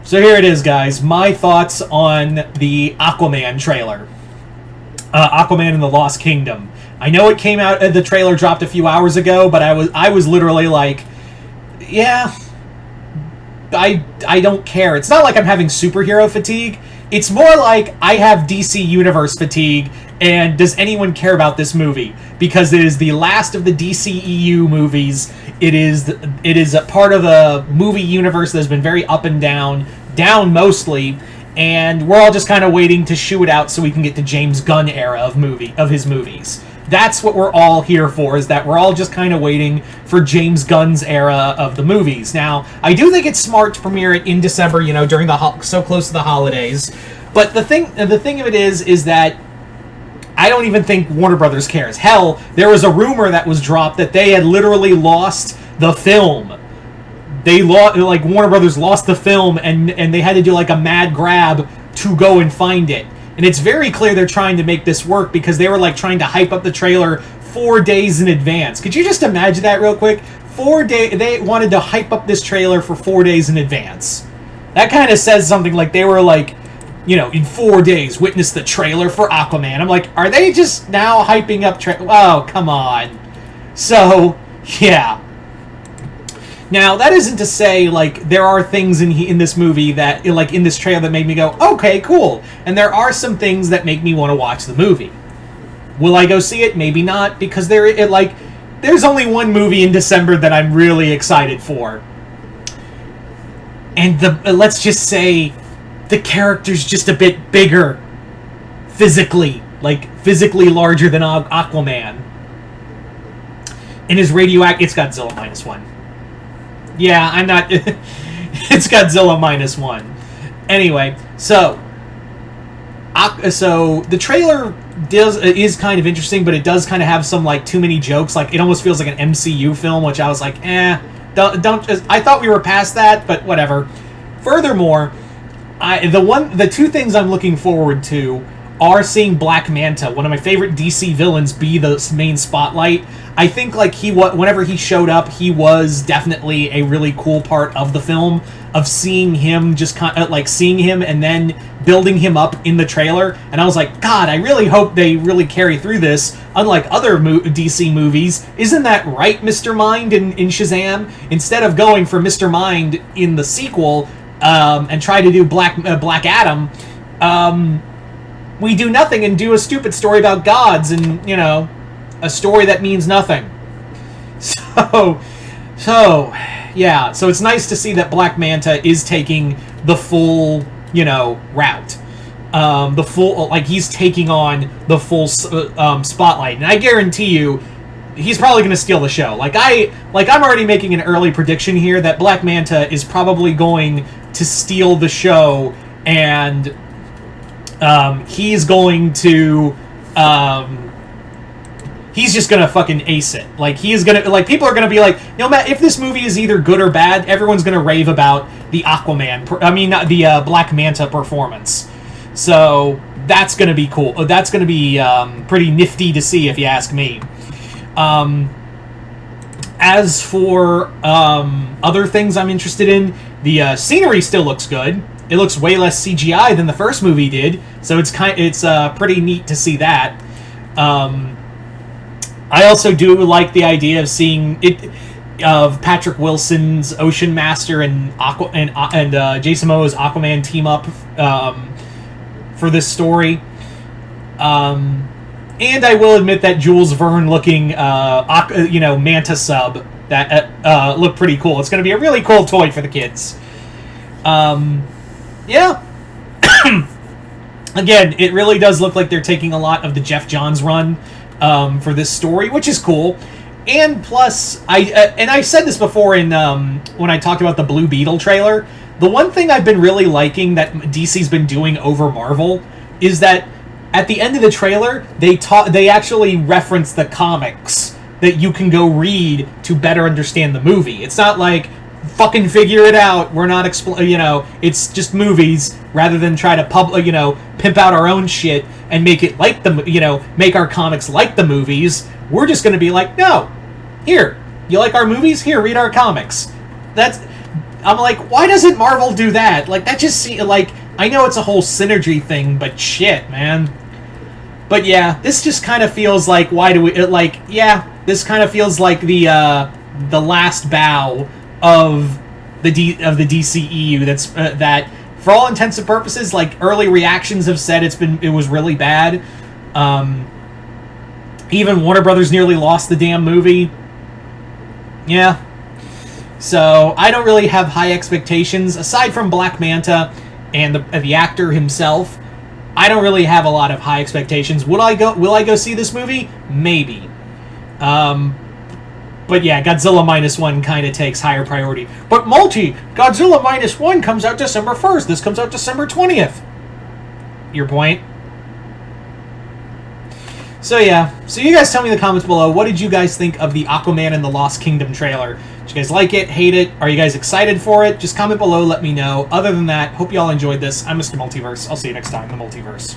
So here it is, guys. My thoughts on the Aquaman trailer. Aquaman and the Lost Kingdom. I know it came out, the trailer dropped a few hours ago, but I was literally like, yeah, I don't care. It's not like I'm having superhero fatigue. It's more like I have DC Universe fatigue, and does anyone care about this movie? Because it is the last of the DCEU movies. It is a part of a movie universe that has been very up and down mostly, and we're all just kind of waiting to shoo it out so we can get to James Gunn era of his movies. That's what we're all here for, is that we're all just kind of waiting for James Gunn's era of the movies. Now, I do think it's smart to premiere it in December, during so close to the holidays. But the thing of it is that I don't even think Warner Brothers cares. Hell, there was a rumor that was dropped that they had literally lost the film. Warner Brothers lost the film, and they had to do like a mad grab to go and find it. And it's very clear they're trying to make this work, because they were like trying to hype up the trailer 4 days in advance. Could you just imagine that real quick? They wanted to hype up this trailer for 4 days in advance. That kind of says something. Like they were like, in 4 days, witness the trailer for Aquaman. I'm like, are they just now hyping up oh, come on. So, yeah. Now, that isn't to say, like, there are things in this movie that, like, in this trailer that made me go, okay, cool. And there are some things that make me want to watch the movie. Will I go see it? Maybe not, because there's only one movie in December that I'm really excited for. And let's just say the character's just a bit bigger. Physically larger than Aquaman. And his it's Godzilla -1. Yeah, I'm not... It's Godzilla -1. Anyway, so the trailer is kind of interesting, but it does kind of have some, like, too many jokes. Like, it almost feels like an MCU film, which I was like, don't I thought we were past that, but whatever. Furthermore, the two things I'm looking forward to are seeing Black Manta, one of my favorite DC villains, be the main spotlight. I think, like, whenever he showed up, he was definitely a really cool part of the film, of seeing him, just kind of like seeing him and then building him up in the trailer. And I was like, God, I really hope they really carry through this, unlike other DC movies. Isn't that right, Mr. Mind in Shazam? Instead of going for Mr. Mind in the sequel and try to do Black Adam, we do nothing and do a stupid story about gods and, a story that means nothing. So yeah. So it's nice to see that Black Manta is taking the full, route. He's taking on the full spotlight. And I guarantee you, he's probably going to steal the show. I'm already making an early prediction here that Black Manta is probably going to steal the show, and he's going to... he's just gonna fucking ace it. Like, he is gonna... Like, people are gonna be like, no matter if this movie is either good or bad, everyone's gonna rave about the the Black Manta performance. So, that's gonna be cool. That's gonna be pretty nifty to see, if you ask me. As for other things I'm interested in, the scenery still looks good. It looks way less CGI than the first movie did, so it's pretty neat to see that. I also do like the idea of seeing Patrick Wilson's Ocean Master and Jason Momoa's Aquaman team up for this story. And I will admit that Jules Verne looking Manta sub that looked pretty cool. It's going to be a really cool toy for the kids. Yeah. Again, it really does look like they're taking a lot of the Jeff Johns run for this story, which is cool. And plus, I said this before in when I talked about the Blue Beetle trailer. The one thing I've been really liking that DC's been doing over Marvel is that at the end of the trailer, they actually reference the comics that you can go read to better understand the movie. It's not like, fucking figure it out, we're not it's just movies, rather than try to pimp out our own shit and make it like make our comics like the movies. We're just going to be like, no, here, you like our movies? Here, read our comics. I'm like, why doesn't Marvel do that? Like, that just like, I know it's a whole synergy thing, but shit, man. But yeah, this just kind of feels like, why do we, this kind of feels like the last bow of the DCEU. That's that, for all intents and purposes, like, early reactions have said it was really bad. Even Warner Brothers nearly lost the damn movie. Yeah. So, I don't really have high expectations. Aside from Black Manta and the actor himself, I don't really have a lot of high expectations. Will I go see this movie? Maybe. But yeah, Godzilla Minus One kind of takes higher priority. But Godzilla Minus One comes out December 1st. This comes out December 20th. Your point? So yeah, so you guys tell me in the comments below, what did you guys think of the Aquaman and the Lost Kingdom trailer? Did you guys like it, hate it? Are you guys excited for it? Just comment below, let me know. Other than that, hope you all enjoyed this. I'm Mr. Multiverse. I'll see you next time in the Multiverse.